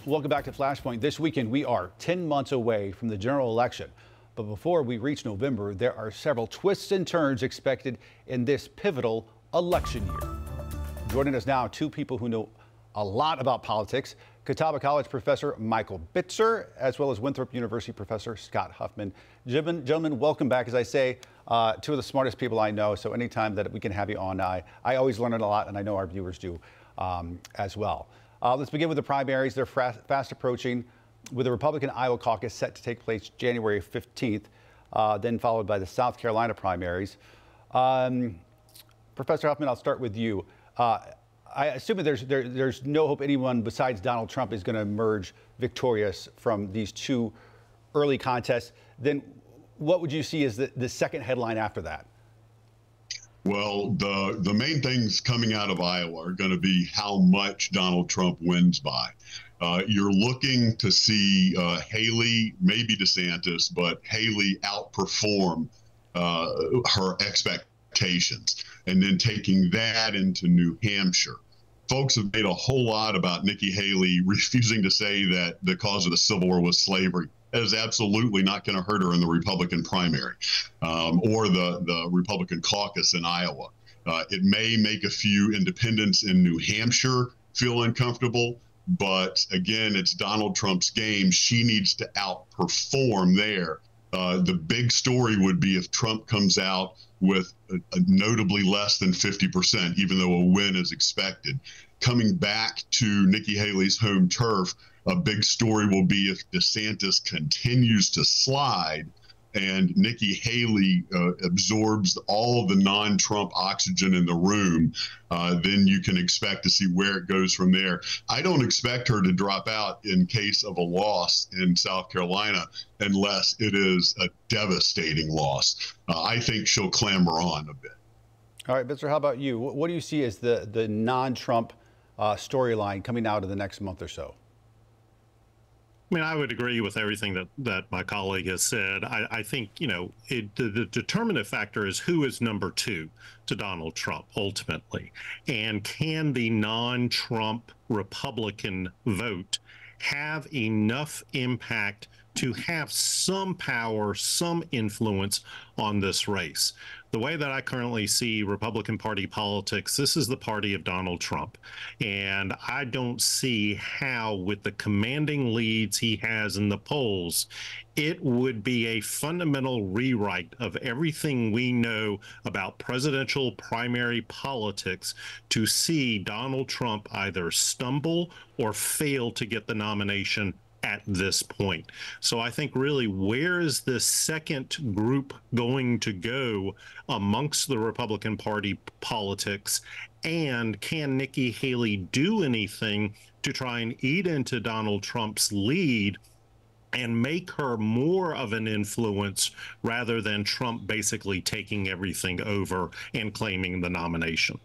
Welcome back to Flashpoint. This weekend, we are 10 months away from the general election. But before we reach November, there are several twists and turns expected in this pivotal election year. Joining us now, two people who know a lot about politics. Catawba College professor Michael Bitzer, as well as Winthrop University professor Scott Huffman. Gentlemen, welcome back. As I say, two of the smartest people I know, so anytime that we can have you on, I always learn a lot, and I know our viewers do as well. Let's begin with the primaries. They're fast approaching, with the Republican Iowa caucus set to take place January 15th, then followed by the South Carolina primaries. Professor Huffman, I'll start with you. I assume that there's no hope anyone besides Donald Trump is going to emerge victorious from these two early contests. Then what would you see as the second headline after that? Well, the main things coming out of Iowa are going to be how much Donald Trump wins by. You're looking to see Haley, maybe DeSantis, but Haley outperform her expectations, and then taking that into New Hampshire. Folks have made a whole lot about Nikki Haley refusing to say that the cause of the Civil War was slavery. That is absolutely not going to hurt her in the Republican primary or the Republican caucus in Iowa. It may make a few independents in New Hampshire feel uncomfortable, but again, it's Donald Trump's game. She needs to outperform there. The big story would be if Trump comes out with a notably less than 50%, even though a win is expected. Coming back to Nikki Haley's home turf, a big story will be if DeSantis continues to slide and Nikki Haley absorbs all of the non-Trump oxygen in the room, then you can expect to see where it goes from there. I don't expect her to drop out in case of a loss in South Carolina unless it is a devastating loss. I think she'll clamber on a bit. All right, Bitzer, how about you? What do you see as the non-Trump storyline coming out of the next month or so? I mean, I would agree with everything that my colleague has said. I think, you know, the determinative factor is who is number two to Donald Trump ultimately. And can the non-Trump Republican vote have enough impact to have some power, some influence on this race? The way that I currently see Republican Party politics, this is the party of Donald Trump. And I don't see how, with the commanding leads he has in the polls, it would be a fundamental rewrite of everything we know about presidential primary politics to see Donald Trump either stumble or fail to get the nomination at this point. So I think really, where is this second group going to go amongst the Republican Party politics? And can Nikki Haley do anything to try and eat into Donald Trump's lead and make her more of an influence rather than Trump basically taking everything over and claiming the nomination?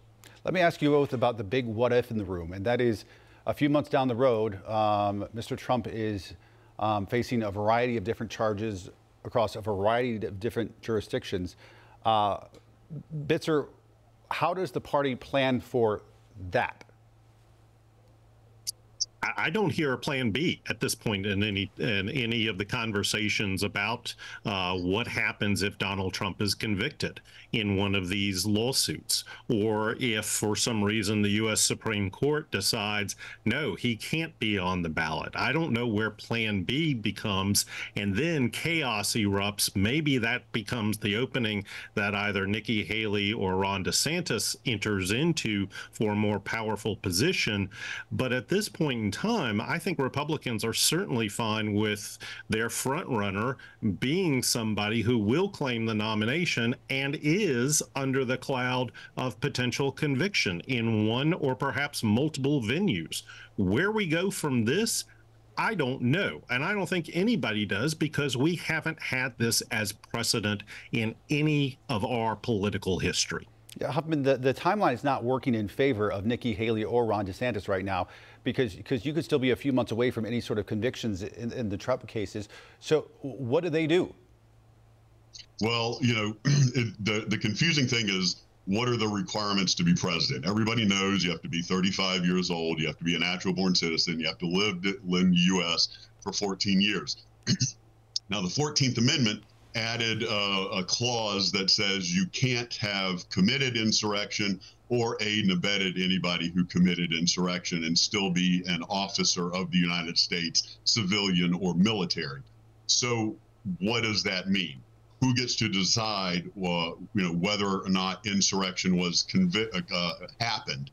Let me ask you both about the big what if in the room, and that is, a few months down the road, Mr. Trump is facing a variety of different charges across a variety of different jurisdictions. Bitzer, how does the party plan for that? I don't hear a plan B at this point in any of the conversations about what happens if Donald Trump is convicted in one of these lawsuits, or if for some reason the U.S. Supreme Court decides, no, he can't be on the ballot. I don't know where plan B becomes, and then chaos erupts. Maybe that becomes the opening that either Nikki Haley or Ron DeSantis enters into for a more powerful position. But at this point in time, I think Republicans are certainly fine with their front runner being somebody who will claim the nomination and is under the cloud of potential conviction in one or perhaps multiple venues. Where we go from this, I don't know. And I don't think anybody does, because we haven't had this as precedent in any of our political history. Yeah, Huffman, the timeline is not working in favor of Nikki Haley or Ron DeSantis right now, because you could still be a few months away from any sort of convictions in the Trump cases. So what do they do? Well, you know, the confusing thing is what are the requirements to be president? Everybody knows you have to be 35 years old, you have to be a natural born citizen, you have to live in the U.S. for 14 years. Now, the 14th Amendment added a clause that says you can't have committed insurrection or aid and abetted anybody who committed insurrection and still be an officer of the United States, civilian or military. So what does that mean? Who gets to decide, whether or not insurrection was happened?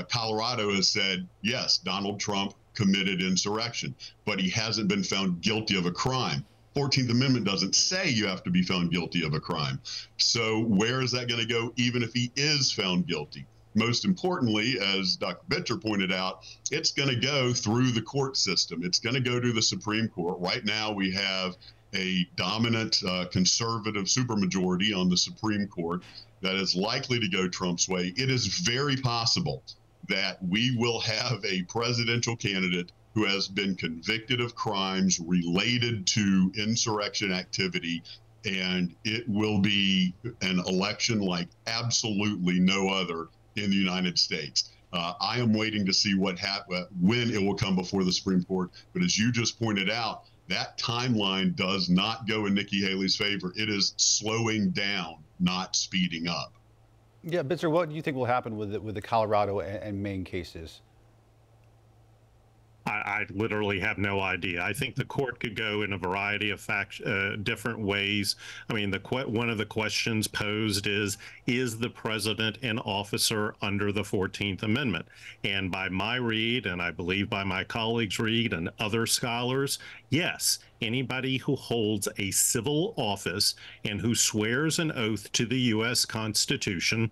Colorado has said, yes, Donald Trump committed insurrection, but he hasn't been found guilty of a crime. 14th Amendment doesn't say you have to be found guilty of a crime. So where is that going to go, even if he is found guilty? Most importantly, as Dr. Bitzer pointed out, it's going to go through the court system. It's going to go to the Supreme Court. Right now, we have a dominant conservative supermajority on the Supreme Court that is likely to go Trump's way. It is very possible that we will have a presidential candidate who has been convicted of crimes related to insurrection activity, and it will be an election like absolutely no other in the United States. I am waiting to see when it will come before the Supreme Court. But as you just pointed out, that timeline does not go in Nikki Haley's favor. It is slowing down, not speeding up. Yeah, Bitzer, what do you think will happen with the Colorado and Maine cases? I literally have no idea. I think the court could go in a variety of different ways. I mean, one of the questions posed is the president an officer under the 14th Amendment? And by my read, and I believe by my colleagues' read and other scholars, yes, anybody who holds a civil office and who swears an oath to the U.S. Constitution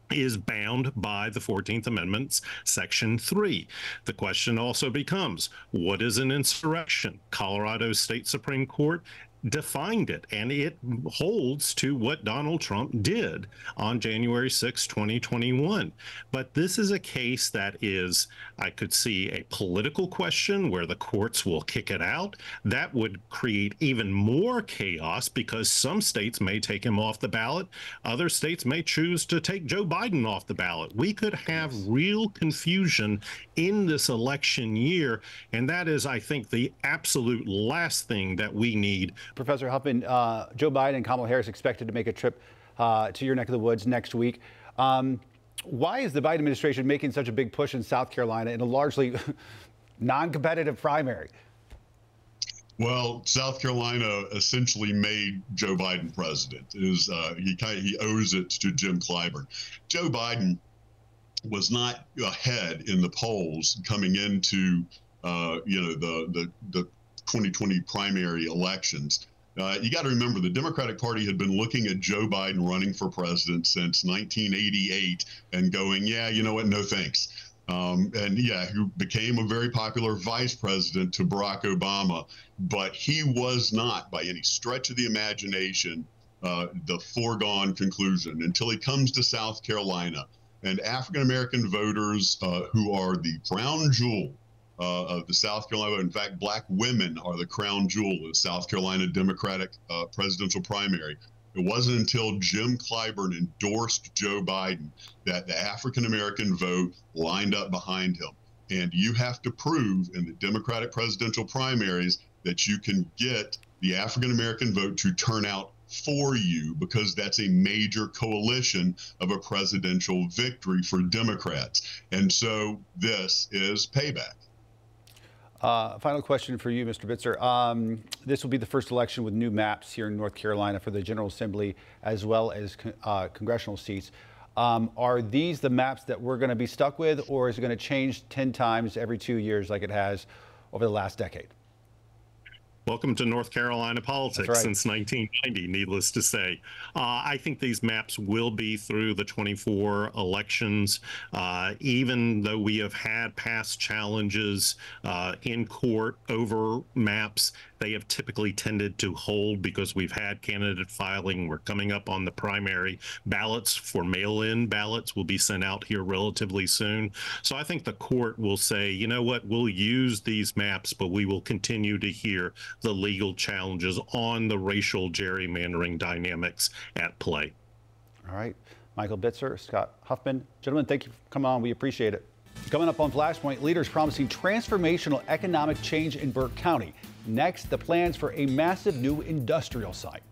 is bound by the 14th Amendment's Section 3. The question also becomes, what is an insurrection? Colorado State Supreme Court defined it, and it holds to what Donald Trump did on January 6, 2021. But this is a case that is, I could see a political question where the courts will kick it out. That would create even more chaos because some states may take him off the ballot. Other states may choose to take Joe Biden off the ballot. We could have real confusion in this election year, and that is, I think, the absolute last thing that we need. Professor Huffman, Joe Biden and Kamala Harris expected to make a trip to your neck of the woods next week. Why is the Biden administration making such a big push in South Carolina in a largely non-competitive primary? Well, South Carolina essentially made Joe Biden president. He owes it to Jim Clyburn. Joe Biden was not ahead in the polls coming into the 2020 primary elections. You got to remember the Democratic Party had been looking at Joe Biden running for president since 1988 and going, yeah, you know what, no thanks. Who became a very popular vice president to Barack Obama, but he was not by any stretch of the imagination the foregone conclusion until he comes to South Carolina. And African-American voters who are the crown jewel of the South Carolina, in fact, black women are the crown jewel of the South Carolina Democratic presidential primary. It wasn't until Jim Clyburn endorsed Joe Biden that the African-American vote lined up behind him. And you have to prove in the Democratic presidential primaries that you can get the African-American vote to turn out for you, because that's a major coalition of a presidential victory for Democrats. And so this is payback. Final question for you, Mr. Bitzer. This will be the first election with new maps here in North Carolina for the General Assembly as well as congressional seats. Are these the maps that we're going to be stuck with, or is it going to change 10 times every 2 years like it has over the last decade? Welcome to North Carolina politics. Right. Since 1990, needless to say. I think these maps will be through the 24 elections, even though we have had past challenges in court over maps. They have typically tended to hold because we've had candidate filing. We're coming up on the primary. Ballots for mail-in ballots will be sent out here relatively soon. So I think the court will say, you know what, we'll use these maps, but we will continue to hear the legal challenges on the racial gerrymandering dynamics at play. All right. Michael Bitzer, Scott Huffman. Gentlemen, thank you for coming on. We appreciate it. Coming up on Flashpoint, leaders promising transformational economic change in Burke County. Next, the plans for a massive new industrial site.